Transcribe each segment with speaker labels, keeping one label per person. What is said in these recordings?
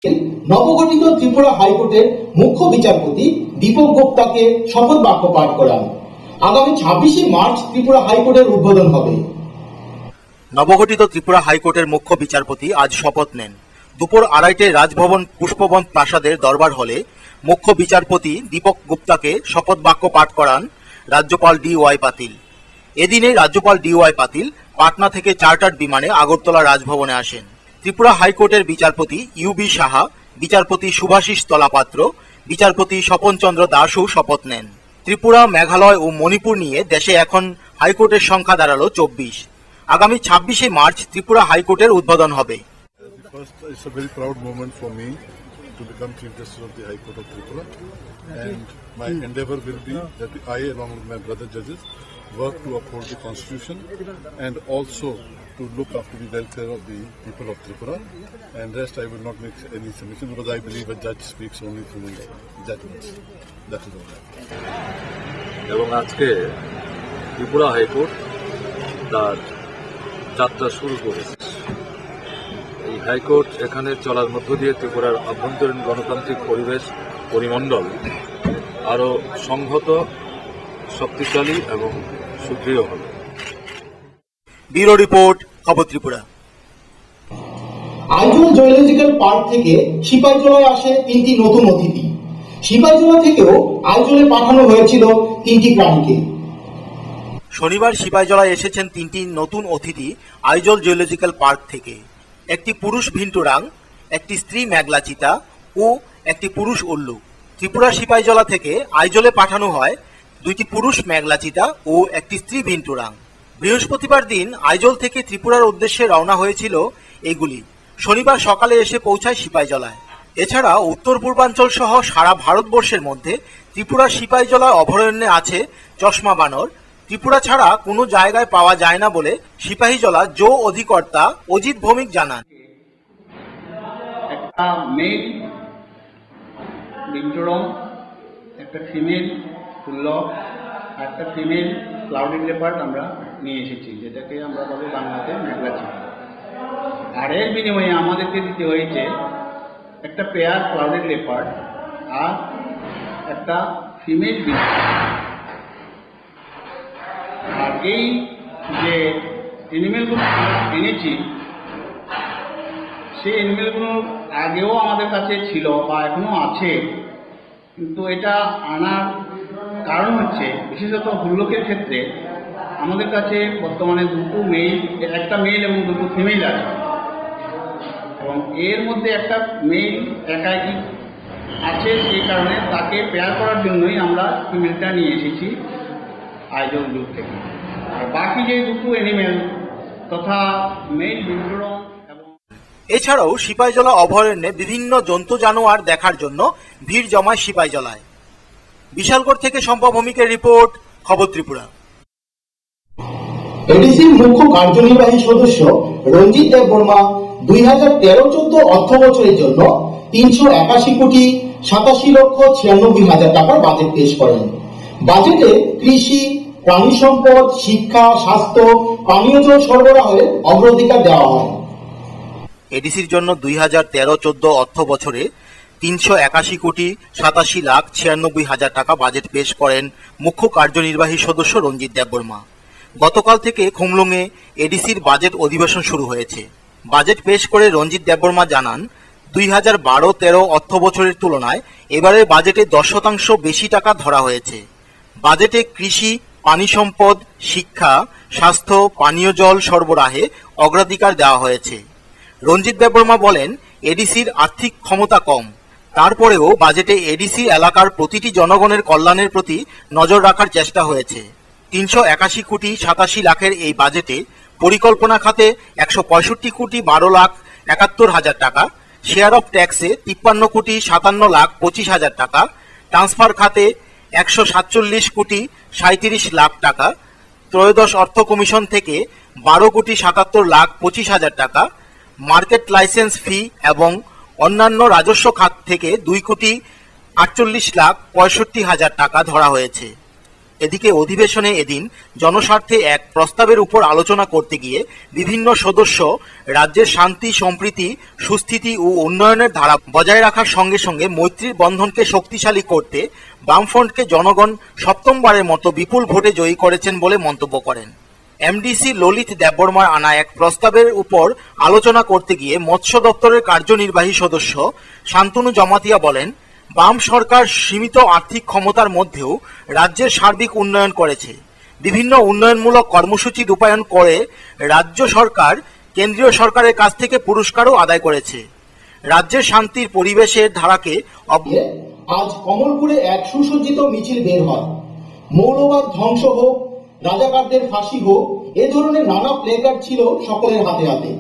Speaker 1: নবগঠিত ত্রিপুরা হাইকোর্টের মুখ্য বিচারপতি দীপক গুপ্তাকে শপথ বাক্য পাঠ করান। আগামী 26শে মার্চ ত্রিপুরা হাইকোর্টের উদ্বোধন হবে।
Speaker 2: নবগঠিত ত্রিপুরা হাইকোর্টের মুখ্য বিচারপতি আজ শপথ নেন। দুপুর 2:30টায় রাজভবন পুষ্পবন প্রাসাদের দরবার হলে মুখ্য বিচারপতি দীপক গুপ্তাকে শপথ বাক্য পাঠ করান রাজ্যপাল DY পাতিল। এদিনে রাজ্যপাল DY পাতিল পাটনা থেকে চার্টার্ড বিমানে আগরতলা রাজভবনে আসেন। ত্রিপুরা হাইকোর্টের বিচারপতি UB সাহা, বিচারপতি শুভাশিস তলাপাত্র, বিচারপতি স্বপন চন্দ্র দাসও শপথ নেন। ত্রিপুরা, মেঘালয় ও মণিপুর নিয়ে দেশে এখন হাইকোর্টের সংখ্যা দাঁড়ালো 24। আগামী 26শে মার্চ ত্রিপুরা হাইকোর্টের উদ্বোধন হবে।
Speaker 3: It's a very proud moment for me to become Chief Justice of the High Court of Tripura, and my endeavour will be that I, along with my brother judges, work to uphold the Constitution and also to look after the welfare of the people of Tripura. And rest I will not make any submission because I believe a judge speaks only through his judgments. That is all.
Speaker 4: এবং আজকে Tripura high court তার যাত্রা শুরু করেছে। এই high court এখানে চলার মধ্য দিয়ে ত্রিপুরার অভ্যন্তরীণ গণতান্ত্রিক পরিমণ্ডল আরও সংহত, শক্তিশালী এবং সুদৃঢ় হবে।
Speaker 2: ব্যুরো রিপোর্ট, খবর ত্রিপুরা।
Speaker 1: আইজল জুলজিক্যাল পার্ক থেকে সিপাহীজলায় আসে 3টি নতুন অতিথি। সিপাহীজলা থেকেও আইজলে পাঠানো হয়েছিল 3টি প্রাণীকে।
Speaker 2: শনিবার সিপাহীজলায় এসেছেন 3টি নতুন অতিথি আইজল জুলজিক্যাল পার্ক থেকে। একটি পুরুষ ভিন্টুরাং, একটি স্ত্রী মেঘলা চিতা ও একটি পুরুষ উল্লু। ত্রিপুরা সিপাহীজলা থেকে আইজলে পাঠানো হয় 2টি পুরুষ মেঘলা চিতা ও একটি স্ত্রী ভিন্টুরাং। বৃহস্পতিবার দিন আইজল থেকে ত্রিপুরার উদ্দেশ্যে রওনা হয়েছিল এগুলি। শনিবার সকালে এসে পৌঁছায় সিপাহীজলায়। এছাড়া উত্তর পূর্বাঞ্চল সহ সারা ভারতবর্ষের মধ্যে ত্রিপুরা সিপাহীজলা অভয়ারণ্যে আছে চশমা বানর। ত্রিপুরা ছাড়া কোনো জায়গায় পাওয়া যায় না বলে সিপাহীজলা জো অধিকর্তা অজিত ভৌমিক জানান।
Speaker 5: একটা মেল ভিন্টুরং, একটা ফিমেল ফুল্লক, একটা ফিমেল ক্লাউডেড লেপার্ড আমরা নিয়ে এসেছি, যেটাকে আমরা বলি বাংলাতে মেঘলা চিতা। আর এর বিনিময়ে আমাদেরকে দিতে হয়েছে একটা পেয়ার ক্লাউডেড লেপার্ড আর একটা ফিমেল ভিন্টুরং। আর এই যে অ্যানিমেলগুলো এনেছি, সেই অ্যানিমেলগুলো আগেও আমাদের কাছে ছিল বা এখনো আছে, কিন্তু এটা আনার কারণ হচ্ছে বিশেষত হুল্লকের ক্ষেত্রে আমাদের কাছে বর্তমানে একটা মেল এবং 2টো ফিমেল আছে, এবং এর মধ্যে একটা মেল একাই আছে। সেই কারণে তাকে পেয়ার করার জন্যই আমরা ফিমেলটা নিয়ে এসেছি আইজল জু থেকে। আর বাকি যে 2টো অ্যানিমেল তথা মেল ভিন্টুরং।
Speaker 2: এছাড়াও সিপাহীজলা অভয়ারণ্যে বিভিন্ন জন্তু জানোয়ার দেখার জন্য ভিড় জমায় সিপাহীজলায়। বিশালগড় থেকে শম্পা ভৌমিকের রিপোর্ট, খবর ত্রিপুরা।
Speaker 1: এডিসির মুখ্য কার্যনির্বাহী সদস্য রঞ্জিত দেববর্মা 2013-14 অর্থ বছরের জন্য 381,87,96,96,000 টাকার বাজেট পেশ করেন। বাজেটে কৃষি, প্রাণী সম্পদ, শিক্ষা, স্বাস্থ্য, পানীয় জল সরবরাহের অগ্রাধিকার দেওয়া হয়।
Speaker 2: এডিসির জন্য 2013-14 অর্থ বছরে 381,87,96,96,000 টাকা বাজেট পেশ করেন মুখ্য কার্যনির্বাহী সদস্য রঞ্জিত দেববর্মা। গতকাল থেকে খুমলুঙে এডিসির বাজেট অধিবেশন শুরু হয়েছে। বাজেট পেশ করে রঞ্জিত দেববর্মা জানান, 2012-13 অর্থ বছরের তুলনায় এবারের বাজেটে 10% বেশি টাকা ধরা হয়েছে। বাজেটে কৃষি, পানি সম্পদ, শিক্ষা, স্বাস্থ্য, পানীয় জল সরবরাহে অগ্রাধিকার দেওয়া হয়েছে। রঞ্জিত দেববর্মা বলেন, এডিসির আর্থিক ক্ষমতা কম, তারপরেও বাজেটে এডিসি এলাকার প্রতিটি জনগণের কল্যাণের প্রতি নজর রাখার চেষ্টা হয়েছে। 381,87,00,000 এই বাজেটে পরিকল্পনা খাতে 165,12,71,000 টাকা, শেয়ার অফ ট্যাক্সে 53,57,25,000 টাকা, ট্রান্সফার খাতে 147,37,00,000 টাকা, ত্রয়োদশ অর্থ কমিশন থেকে 12,77,25,000 টাকা, মার্কেট লাইসেন্স ফি এবং অন্যান্য রাজস্ব খাত থেকে 2,48,65,000 টাকা ধরা হয়েছে। এদিকে অধিবেশনে এদিন জনস্বার্থে এক প্রস্তাবের উপর আলোচনা করতে গিয়ে বিভিন্ন সদস্য রাজ্যের শান্তি, সম্প্রীতি, সুস্থিতি ও উন্নয়নের ধারা বজায় রাখার সঙ্গে সঙ্গে মৈত্রীর বন্ধনকে শক্তিশালী করতে বামফ্রন্টকে জনগণ সপ্তমবারের মতো বিপুল ভোটে জয়ী করেছেন বলে মন্তব্য করেন। এমডিসি ললিত দেববর্মার আনা এক প্রস্তাবের উপর আলোচনা করতে গিয়ে মৎস্য দপ্তরের কার্যনির্বাহী সদস্য শান্তনু জমাতিয়া বলেন, বাম সরকার সীমিত আর্থিক ক্ষমতার মধ্যেও রাজ্যের সার্বিক উন্নয়ন করেছে। বিভিন্ন উন্নয়নমূলক কর্মসূচি রূপায়ণ করে রাজ্য সরকার কেন্দ্রীয় সরকারের কাছ থেকে পুরস্কারও আদায় করেছে। রাজ্যের শান্তির পরিবেশের ধারাকে
Speaker 1: আজ কমলপুরে এক সুসজ্জিত মিছিল বের হয়। মৌলবাদ ধ্বংস হোক, রাজাকারদের ফাঁসি হোক, এ ধরনের নানা প্লেকার্ড ছিল সকলের হাতে হাতে।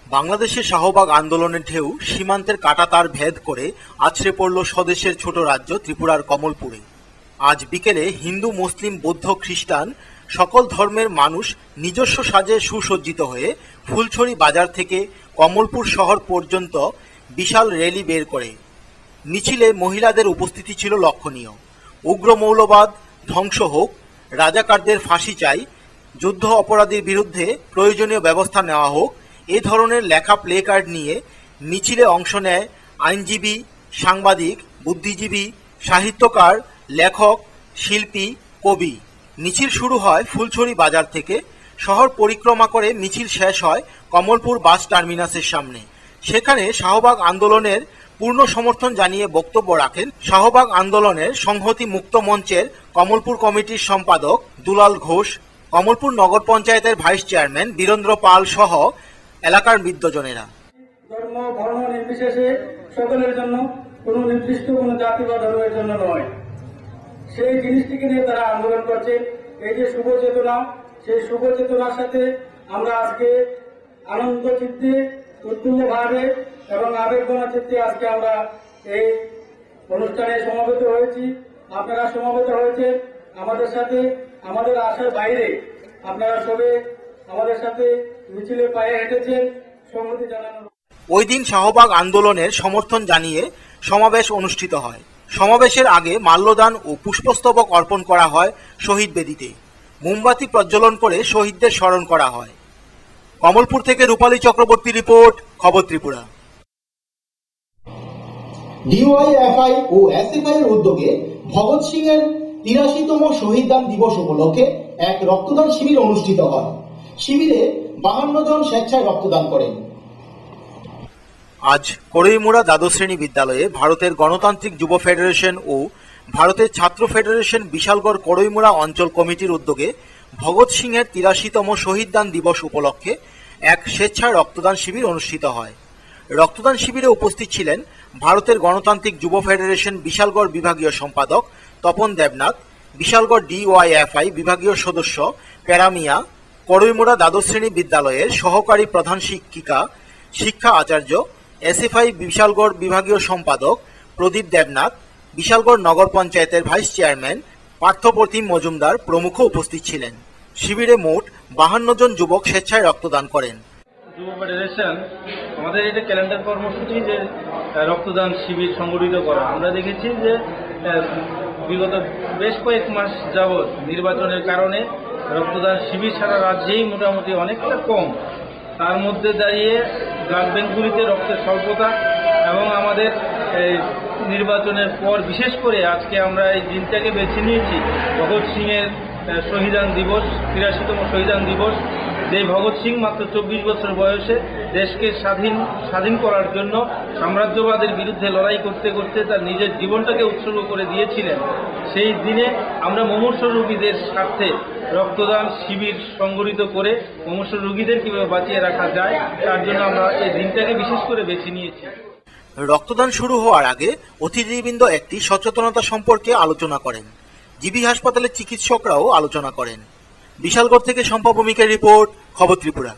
Speaker 2: বাংলাদেশের শাহবাগ আন্দোলনের ঢেউ সীমান্তের কাঁটাতার ভেদ করে আছড়ে পড়ল স্বদেশের ছোট রাজ্য ত্রিপুরার কমলপুরে। আজ বিকেলে হিন্দু, মুসলিম, বৌদ্ধ, খ্রিস্টান সকল ধর্মের মানুষ নিজস্ব সাজে সুসজ্জিত হয়ে ফুলছড়ি বাজার থেকে কমলপুর শহর পর্যন্ত বিশাল র্যালি বের করে। মিছিলে মহিলাদের উপস্থিতি ছিল লক্ষণীয়। উগ্র মৌলবাদ ধ্বংস হোক, রাজাকারদের ফাঁসি চাই, যুদ্ধ অপরাধীর বিরুদ্ধে প্রয়োজনীয় ব্যবস্থা নেওয়া হোক, এ ধরনের লেখা প্লেকার্ড নিয়ে মিছিলে অংশ নেয় আইনজীবী, সাংবাদিক, বুদ্ধিজীবী, সাহিত্যকার, লেখক, শিল্পী, কবি। মিছিল শুরু হয় ফুলছড়ি বাজার থেকে। শহর পরিক্রমা করে মিছিল শেষ হয় কমলপুর বাস টার্মিনাসের সামনে। সেখানে শাহবাগ আন্দোলনের পূর্ণ সমর্থন জানিয়ে বক্তব্য রাখেন শাহবাগ আন্দোলনের সংহতি মুক্ত মঞ্চের কমলপুর কমিটির সম্পাদক দুলাল ঘোষ, কমলপুর নগর পঞ্চায়েতের ভাইস চেয়ারম্যান বীরেন্দ্র পাল সহ এলাকার বিদ্বজনেরা।
Speaker 6: ধর্ম বর্ণ নির্বিশেষে সকলের জন্য, কোনো নির্দিষ্ট কোনো জাতি বা ধর্মের জন্য নয়, সেই জিনিসটিকে নিয়ে তারা আন্দোলন করছে। এই যে শুভ চেতনা, সেই শুভ চেতনার সাথে আমরা আজকে আনন্দ চিত্তে, উৎফুল্লভাবে এবং আবেগঘন চিত্তে আজকে আমরা এই অনুষ্ঠানে সমবেত হয়েছি। আপনারা সমবেত হয়েছে আমাদের সাথে, আমাদের আশার বাইরে আপনারা সবে আমাদের সাথে মিছিলে পায়ে হেঁটেছেন, সংহতি জানানো।
Speaker 2: ওই দিন শাহবাগ আন্দোলনের সমর্থন জানিয়ে সমাবেশ অনুষ্ঠিত হয়। সমাবেশের আগে মাল্যদান ও পুষ্পস্তবক অর্পণ করা হয় শহীদ বেদিতে। মোমবাতি প্রজ্বলন করে শহীদদের স্মরণ করা হয়। কমলপুর থেকে রূপালী চক্রবর্তী রিপোর্ট, খবর ত্রিপুরা।
Speaker 1: ডিওয়াইএফআই ও এসএফআই এর উদ্যোগে ভগৎ সিং এর ৮৩তম শহীদ দান দিবস উপলক্ষে এক রক্তদান শিবির অনুষ্ঠিত হয়। শিবিরে ৫২ জন স্বেচ্ছায় রক্তদান করেন।
Speaker 2: আজ কড়ইমুড়া দ্বাদশ শ্রেণী বিদ্যালয়ে ভারতের গণতান্ত্রিক যুব ফেডারেশন ও ভারতের ছাত্র ফেডারেশন বিশালগড় কড়ইমুড়া অঞ্চল কমিটির উদ্যোগে ভগৎ সিং এর ৮৩তম শহীদ দান দিবস উপলক্ষে এক স্বেচ্ছায় রক্তদান শিবির অনুষ্ঠিত হয়। রক্তদান শিবিরে উপস্থিত ছিলেন ভারতের গণতান্ত্রিক যুব ফেডারেশন বিশালগড় বিভাগীয় সম্পাদক তপন দেবনাথ, বিশালগড় ডিওয়াইএফআই বিভাগীয় সদস্য প্যারামিয়া, কড়ইমুড়া দ্বাদশ শ্রেণী বিদ্যালয়ের সহকারী প্রধান শিক্ষিকা, শিক্ষা আচার্য, এসএফআই বিশালগড় বিভাগীয় সম্পাদক প্রদীপ দেবনাথ, বিশালগড় নগর পঞ্চায়েতের ভাইস চেয়ারম্যান পার্থপ্রতিম মজুমদার প্রমুখ উপস্থিত ছিলেন। শিবিরে মোট ৫২ জন যুবক স্বেচ্ছায় রক্তদান করেন।
Speaker 6: যুব ফেডারেশন আমাদের এটা ক্যালেন্ডার কর্মসূচি যে রক্তদান শিবির সংগঠিত করা। আমরা দেখেছি যে বিগত বেশ কয়েক মাস যাবৎ নির্বাচনের কারণে রক্তদান শিবির সারা রাজ্যেই মোটামুটি অনেকটা কম। তার মধ্যে দাঁড়িয়ে ব্লাড ব্যাঙ্কগুলিতে রক্তের স্বল্পতা এবং আমাদের নির্বাচনের পর বিশেষ করে আজকে আমরা এই দিনটাকে বেছে নিয়েছি ভগৎ সিংয়ের শহীদান দিবস, ৮৩তম শহীদান দিবস। যে ভগৎ সিং মাত্র ২৪ বছর বয়সে দেশকে স্বাধীন করার জন্য সাম্রাজ্যবাদের বিরুদ্ধে লড়াই করতে করতে তার নিজের জীবনটাকে উৎসর্গ করে দিয়েছিলেন। সেই দিনে আমরা মুমূর্ষ রোগীদের স্বার্থে রক্তদান শিবির সংগঠিত করে মুমূর্ষ রোগীদের কিভাবে বাঁচিয়ে রাখা যায় তার জন্য আমরা এই দিনটাকে বিশেষ করে বেছে নিয়েছি।
Speaker 2: রক্তদান শুরু হওয়ার আগে অতিথিবৃন্দ একটি সচেতনতা সম্পর্কে আলোচনা করেন। জিবি হাসপাতালের চিকিৎসকরাও আলোচনা করেন। বিশালগড় থেকে শম্পা ভৌমিকের রিপোর্ট, খবর ত্রিপুরা।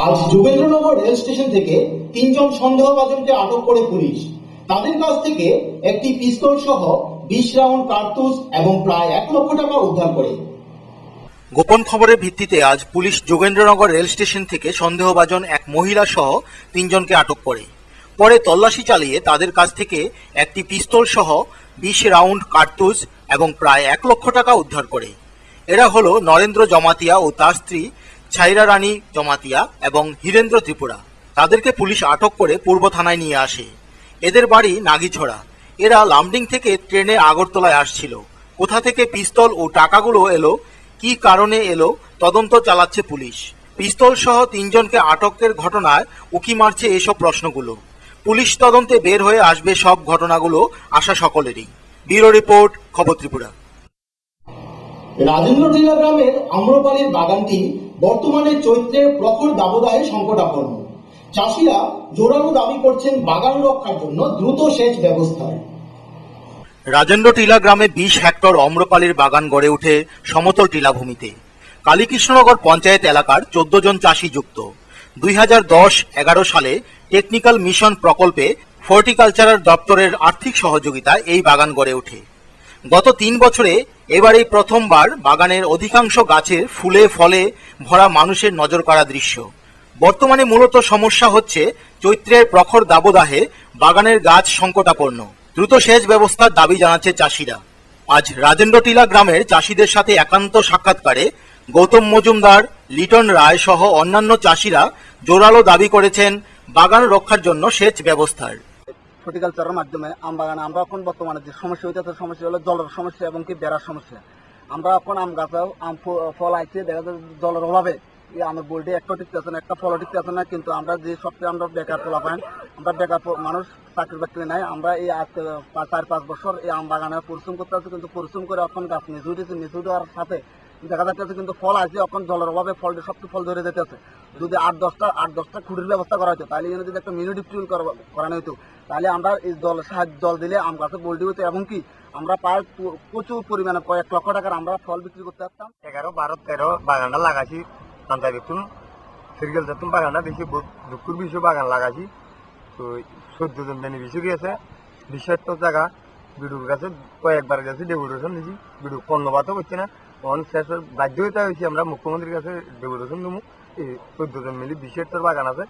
Speaker 1: আজ যোগেন্দ্রনগর রেল স্টেশন থেকে ৩ জন সন্দেহভাজনকে আটক করে পুলিশ। তাদের কাছ থেকে একটি পিস্তল সহ ২০ রাউন্ড কার্তুজ এবং প্রায় ১ লক্ষ টাকা উদ্ধার করে।
Speaker 2: গোপন খবরের ভিত্তিতে আজ পুলিশ যোগেন্দ্রনগর রেল স্টেশন থেকে সন্দেহভাজন এক মহিলা সহ ৩ জনকে আটক করে। পরে তল্লাশি চালিয়ে তাদের কাছ থেকে একটি পিস্তল সহ 20 রাউন্ড কার্তুজ এবং প্রায় 1 লক্ষ টাকা উদ্ধার করে। এরা হলো নরেন্দ্র জমাতিয়া ও তার স্ত্রী ছাইরা রানী জমাতিয়া এবং হীরেন্দ্র ত্রিপুরা। তাদেরকে পুলিশ আটক করে পূর্ব থানায় নিয়ে আসে। এদের বাড়ি নাগিছড়া। এরা লামডিং থেকে ট্রেনে আগরতলায় আসছিল। কোথা থেকে পিস্তল ও টাকাগুলো এলো, কি কারণে এলো, তদন্ত চালাচ্ছে পুলিশ। পিস্তল সহ 3 জনকে আটকের ঘটনায় উকি মারছে এসব প্রশ্নগুলো। পুলিশ তদন্তে বের হয়ে আসবে সব ঘটনাগুলো, আশা সকলেরই। ব্যুরো রিপোর্ট, খবর ত্রিপুরা।
Speaker 1: রাজেন্দ্র টিলা গ্রামের আম্রপালির বাগানটি বর্তমানে চৈত্রের প্রখর দাবদাহে সংকটাপন্ন। চাষিরা জোরালো দাবি করছেন বাগান রক্ষার জন্য দ্রুত সেচ ব্যবস্থার।
Speaker 2: রাজেন্দ্র টিলা গ্রামে 20 হেক্টর আম্রপালির বাগান গড়ে ওঠে সমতল টিলাভূমিতে। কালীকৃষ্ণনগর পঞ্চায়েত এলাকার 14 জন চাষি যুক্ত। 2010-11 সালে টেকনিক্যাল মিশন প্রকল্পে হর্টিকালচারাল দপ্তরের আর্থিক সহযোগিতায় এই বাগান গড়ে ওঠে। গত 3 বছরে এবারেই প্রথমবার বাগানের অধিকাংশ গাছের ফুলে ফলে ভরা মানুষের নজর কাড়া দৃশ্য। বর্তমানে মূলত সমস্যা হচ্ছে চৈত্রের প্রখর দাবদাহে বাগানের গাছ সংকটাপন্ন। দ্রুত সেচ ব্যবস্থার দাবি জানাচ্ছে চাষিরা। আজ রাজেন্দ্র টিলা গ্রামের চাষিদের সাথে একান্ত সাক্ষাৎকারে গৌতম মজুমদার, লিটন রায় সহ অন্যান্য চাষিরা জোরালো দাবি করেছেন বাগান রক্ষার জন্য সেচ ব্যবস্থার।
Speaker 7: হর্টিকালচারের মাধ্যমে আম বাগানে আমরা এখন বর্তমানে যে সমস্যা হইতেছে, সমস্যা হলো জলের সমস্যা এবং কি বেড়ার সমস্যা। আমরা এখন আম গাছেও আম ফল আইছে, দেখা যায় জলের অভাবে এই আমের বোলটি একটা টিকতেছে না, একটা ফলও টিকতেছে না। কিন্তু আমরা যে সবচেয়ে আমরা বেকার তোলা পাই, আমরা বেকার মানুষ, চাকরি বাকরি নাই। আমরা এই 4-5 বছর এই আম বাগানে পরিশ্রম করতে আছি, কিন্তু পরিশ্রম করে এখন গাছ নিচু উঠেছে। নিচু দেওয়ার সাথে দেখা যাচ্ছে কিন্তু ফল আছে, এখন জলের অভাবে ফলটি সবচেয়ে ফল ধরে যেতেছে। যদি 8-10টা খুঁটির ব্যবস্থা করা হতো, তাহলে যদি একটা মিনি ডিপ টিউল করানো হতো, তাহলে আমরা এই জল দিলে আম গাছে বোলটি হতো এবং কি আমরা প্রায় প্রচুর পরিমাণে কয়েক লক্ষ টাকার আমরা ফল বিক্রি করতে পারতাম।
Speaker 8: 11, 12, 13 বাগানটা লাগাছি। পান্তা বেতুন সিরিয়াল যাতুন বাগানটা বেশি দুঃখুর বেশি বাগান লাগাছি। তো 14 জন বেনিফিশিয়ারি গেছে। 20 জায়গা বিডুর কাছে কয়েকবার গেছে, ডেপুটেশন দিয়েছি। বিডু কর্ণপাতও করছে না। তখন শেষ বাধ্য হইতে হয়েছি আমরা মুখ্যমন্ত্রীর কাছে ডেপুটেশন দেবো। এই 14 জন মিলে 20 হেক্টর বাগান আছে।